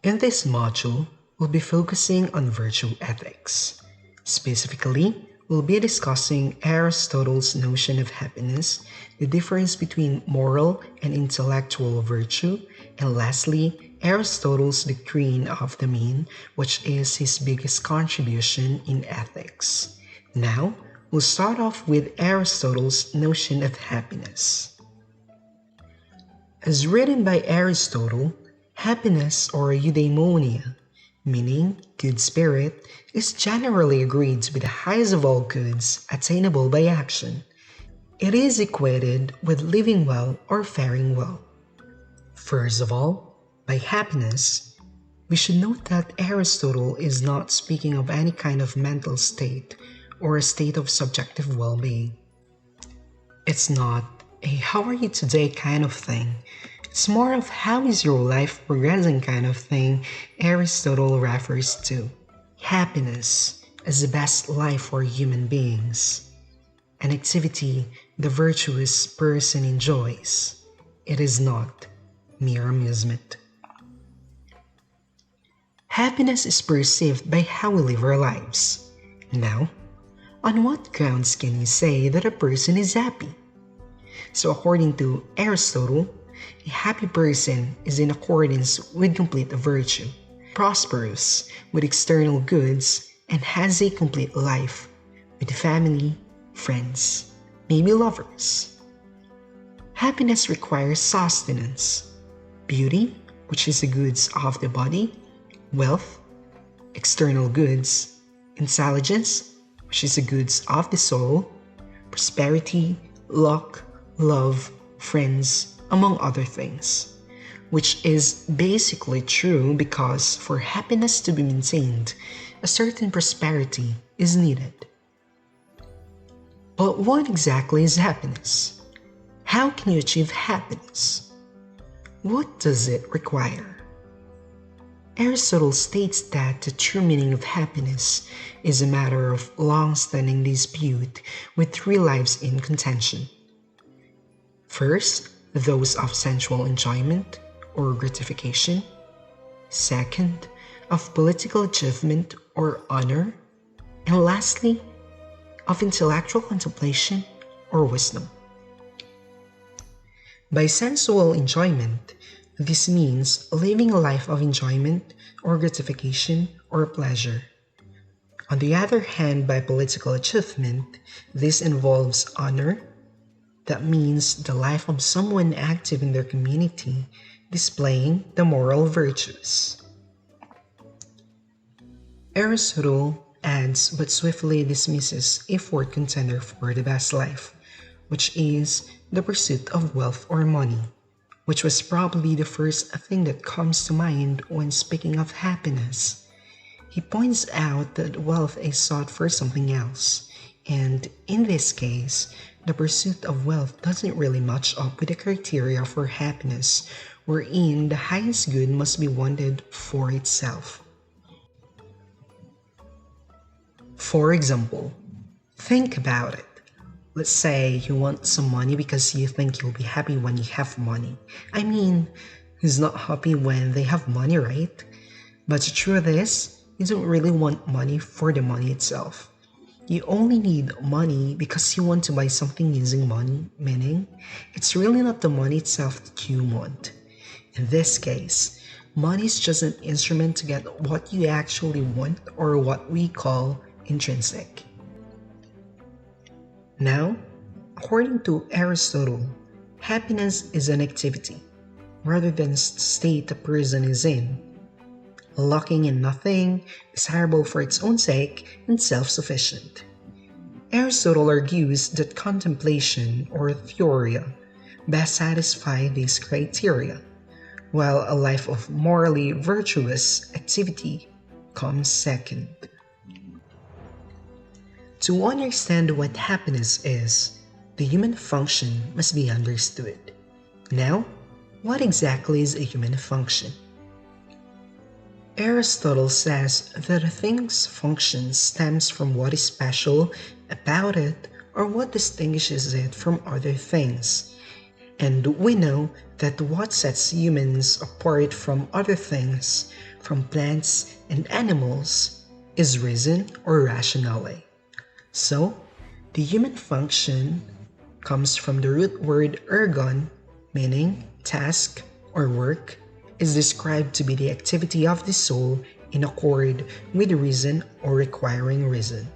In this module, we'll be focusing on virtue ethics. Specifically, we'll be discussing Aristotle's notion of happiness, the difference between moral and intellectual virtue, and lastly, Aristotle's doctrine of the mean, which is his biggest contribution in ethics. Now, we'll start off with Aristotle's notion of happiness. As written by Aristotle, happiness or eudaimonia, meaning good spirit, is generally agreed to be the highest of all goods attainable by action. It is equated with living well or faring well. First of all, by happiness, we should note that Aristotle is not speaking of any kind of mental state or a state of subjective well-being. It's not a how are you today kind of thing. It's more of how is your life progressing kind of thing Aristotle refers to. Happiness is the best life for human beings, an activity the virtuous person enjoys. It is not mere amusement. Happiness is perceived by how we live our lives. Now, on what grounds can you say that a person is happy? So according to Aristotle, a happy person is in accordance with complete virtue, prosperous with external goods, and has a complete life with family, friends, maybe lovers. Happiness requires sustenance, beauty, which is the goods of the body, wealth, external goods, intelligence, which is the goods of the soul, prosperity, luck, love, friends, among other things, which is basically true because for happiness to be maintained, a certain prosperity is needed. But what exactly is happiness? How can you achieve happiness? What does it require? Aristotle states that the true meaning of happiness is a matter of long-standing dispute with three lives in contention. First, those of sensual enjoyment or gratification. Second, of political achievement or honor. And lastly, of intellectual contemplation or wisdom. By sensual enjoyment, this means living a life of enjoyment or gratification or pleasure. On the other hand, by political achievement, this involves honor. That means the life of someone active in their community, displaying the moral virtues. Aristotle adds but swiftly dismisses a fourth contender for the best life, which is the pursuit of wealth or money, which was probably the first thing that comes to mind when speaking of happiness. He points out that wealth is sought for something else, and in this case, the pursuit of wealth doesn't really match up with the criteria for happiness, wherein the highest good must be wanted for itself. For example, think about it. Let's say you want some money because you think you'll be happy when you have money. I mean, who's not happy when they have money, right? But the truth is, you don't really want money for the money itself. You only need money because you want to buy something using money, meaning it's really not the money itself that you want. In this case, money is just an instrument to get what you actually want or what we call intrinsic. Now, according to Aristotle, happiness is an activity rather than a state a person is in, lacking in nothing, desirable for its own sake, and self-sufficient. Aristotle argues that contemplation or theoria best satisfy these criteria, while a life of morally virtuous activity comes second. To understand what happiness is, the human function must be understood. Now, what exactly is a human function? Aristotle says that a thing's function stems from what is special about it or what distinguishes it from other things, And we know that what sets humans apart from other things, from plants and animals, is reason or rationale. So, the human function comes from the root word ergon, meaning task or work, is described to be the activity of the soul in accord with reason or requiring reason.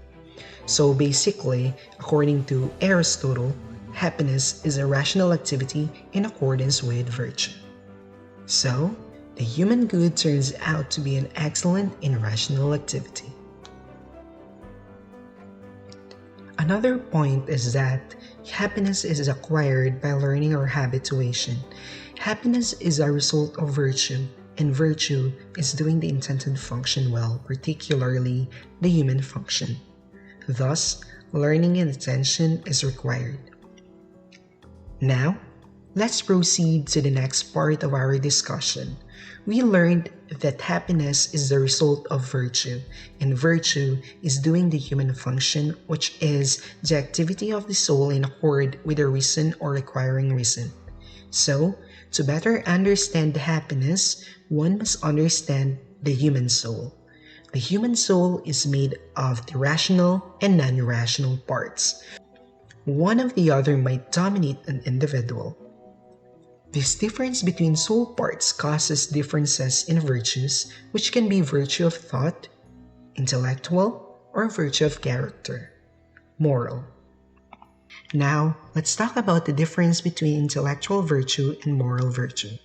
So basically, according to Aristotle, happiness is a rational activity in accordance with virtue. So, the human good turns out to be an excellent and rational activity. Another point is that happiness is acquired by learning or habituation. Happiness is a result of virtue, and virtue is doing the intended function well, particularly the human function. Thus, learning and attention is required. Now, let's proceed to the next part of our discussion. We learned that happiness is the result of virtue, and virtue is doing the human function, which is the activity of the soul in accord with a reason or requiring reason. So, to better understand happiness, one must understand the human soul. The human soul is made of the rational and non-rational parts. One of the other might dominate an individual. This difference between soul parts causes differences in virtues, which can be virtue of thought, intellectual, or virtue of character, moral. Now, let's talk about the difference between intellectual virtue and moral virtue.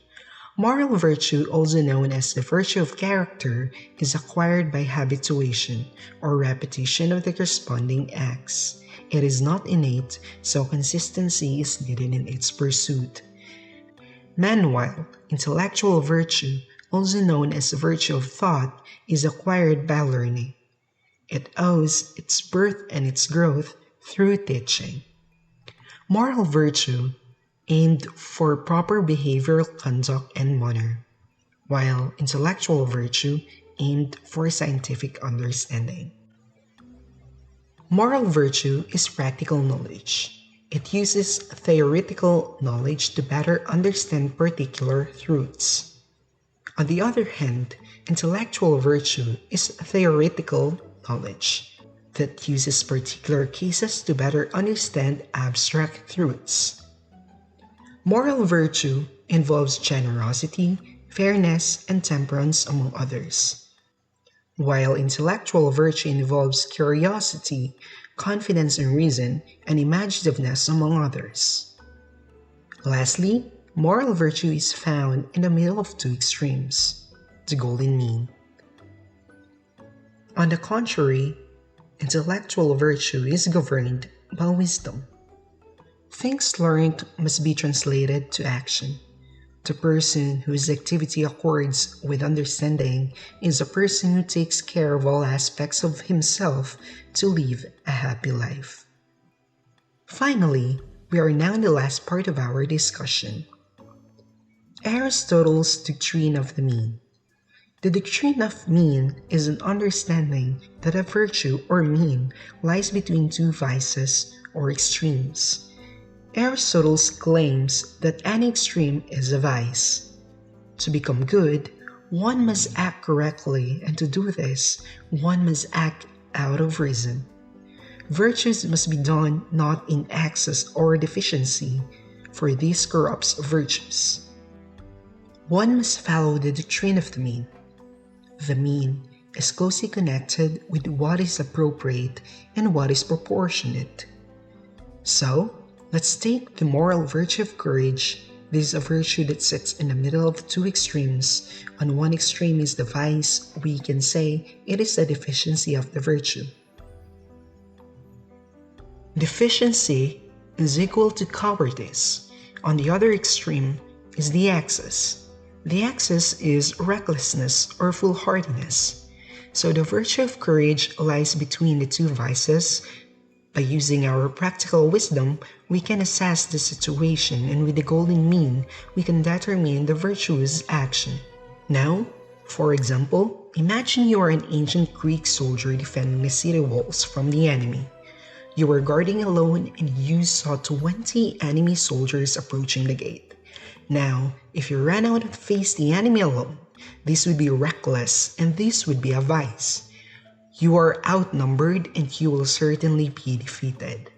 Moral virtue, also known as the virtue of character, is acquired by habituation or repetition of the corresponding acts. It is not innate, so consistency is needed in its pursuit. Meanwhile, intellectual virtue, also known as virtue of thought, is acquired by learning. It owes its birth and its growth through teaching. Moral virtue aimed for proper behavioral conduct and manner, while intellectual virtue aimed for scientific understanding. Moral virtue is practical knowledge. It uses theoretical knowledge to better understand particular truths. On the other hand, intellectual virtue is theoretical knowledge that uses particular cases to better understand abstract truths. Moral virtue involves generosity, fairness, and temperance, among others, while intellectual virtue involves curiosity, confidence in reason, and imaginativeness, among others. Lastly, moral virtue is found in the middle of two extremes, the golden mean. On the contrary, intellectual virtue is governed by wisdom. Things learned must be translated to action. The person whose activity accords with understanding is a person who takes care of all aspects of himself to live a happy life. Finally, we are now in the last part of our discussion. Aristotle's doctrine of the mean. The doctrine of mean is an understanding that a virtue or mean lies between two vices or extremes. Aristotle claims that any extreme is a vice. To become good, one must act correctly, and to do this, one must act out of reason. Virtues must be done not in excess or deficiency, for this corrupts virtues. One must follow the doctrine of the mean. The mean is closely connected with what is appropriate and what is proportionate. So, let's take the moral virtue of courage. This is a virtue that sits in the middle of two extremes. On one extreme is the vice. We can say it is a deficiency of the virtue. Deficiency is equal to cowardice. On the other extreme is the excess. The excess is recklessness or foolhardiness. So the virtue of courage lies between the two vices. By using our practical wisdom, we can assess the situation, and with the golden mean, we can determine the virtuous action. Now, for example, imagine you are an ancient Greek soldier defending the city walls from the enemy. You were guarding alone and you saw 20 enemy soldiers approaching the gate. Now, if you ran out and faced the enemy alone, this would be reckless and this would be a vice. You are outnumbered and you will certainly be defeated.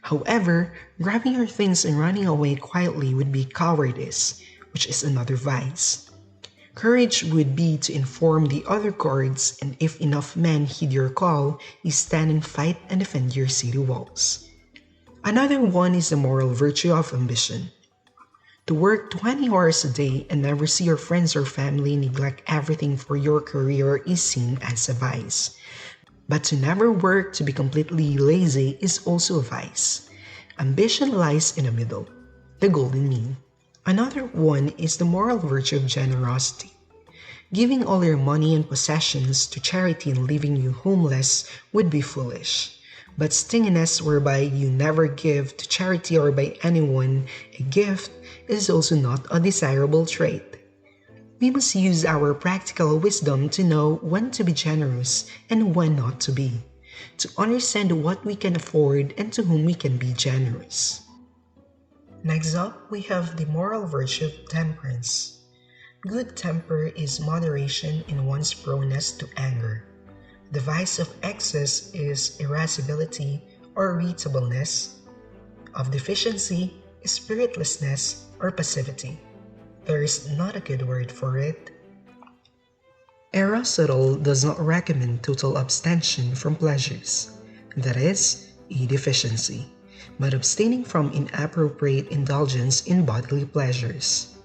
However, grabbing your things and running away quietly would be cowardice, which is another vice. Courage would be to inform the other guards, and if enough men heed your call, you stand and fight and defend your city walls. Another one is the moral virtue of ambition. To work 20 hours a day and never see your friends or family neglect everything for your career is seen as a vice. But to never work to be completely lazy is also a vice. Ambition lies in the middle, the golden mean. Another one is the moral virtue of generosity. Giving all your money and possessions to charity and leaving you homeless would be foolish. But stinginess whereby you never give to charity or by anyone a gift is also not a desirable trait. We must use our practical wisdom to know when to be generous and when not to be, to understand what we can afford and to whom we can be generous. Next up, we have the moral virtue of temperance. Good temper is moderation in one's proneness to anger. The vice of excess is irascibility or irritableness. Of deficiency is spiritlessness or passivity. There is not a good word for it. Aristotle does not recommend total abstention from pleasures, that is, a deficiency, but abstaining from inappropriate indulgence in bodily pleasures.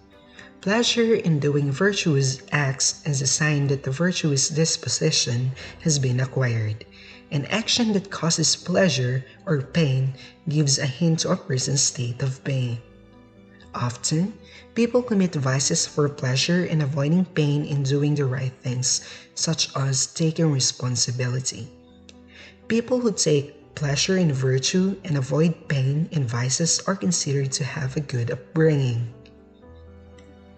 Pleasure in doing virtuous acts is a sign that the virtuous disposition has been acquired. An action that causes pleasure or pain gives a hint to a person's state of being. Often, people commit vices for pleasure and avoiding pain in doing the right things, such as taking responsibility. People who take pleasure in virtue and avoid pain in vices are considered to have a good upbringing.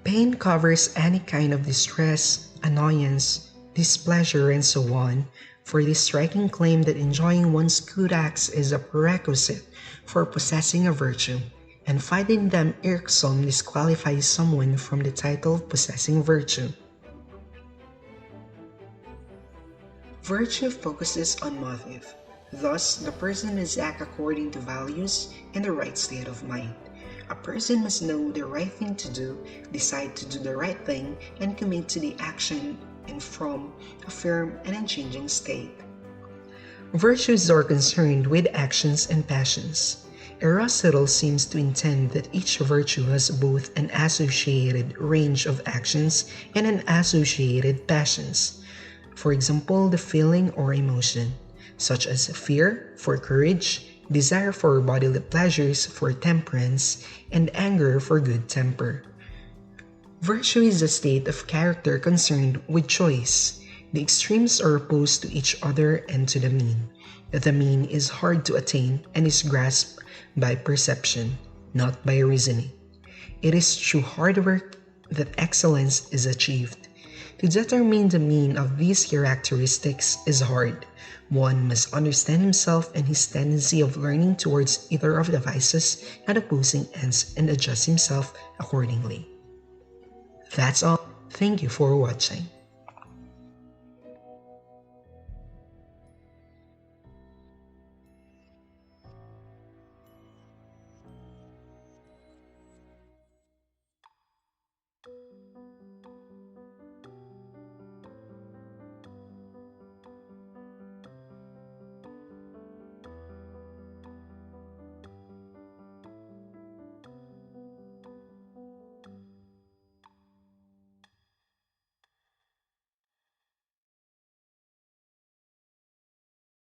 Pain covers any kind of distress, annoyance, displeasure, and so on, for the striking claim that enjoying one's good acts is a prerequisite for possessing a virtue, and finding them irksome disqualifies someone from the title of possessing virtue. Virtue focuses on motive. Thus, the person must act according to values and the right state of mind. A person must know the right thing to do, decide to do the right thing, and commit to the action and from a firm and unchanging state. Virtues are concerned with actions and passions. Aristotle seems to intend that each virtue has both an associated range of actions and an associated passions. For example, the feeling or emotion, such as fear for courage, desire for bodily pleasures for temperance, and anger for good temper. Virtue is a state of character concerned with choice. The extremes are opposed to each other and to the mean. The mean is hard to attain and is grasped by perception, not by reasoning. It is through hard work that excellence is achieved. To determine the mean of these characteristics is hard. One must understand himself and his tendency of learning towards either of the vices and opposing ends and adjust himself accordingly. That's all. Thank you for watching.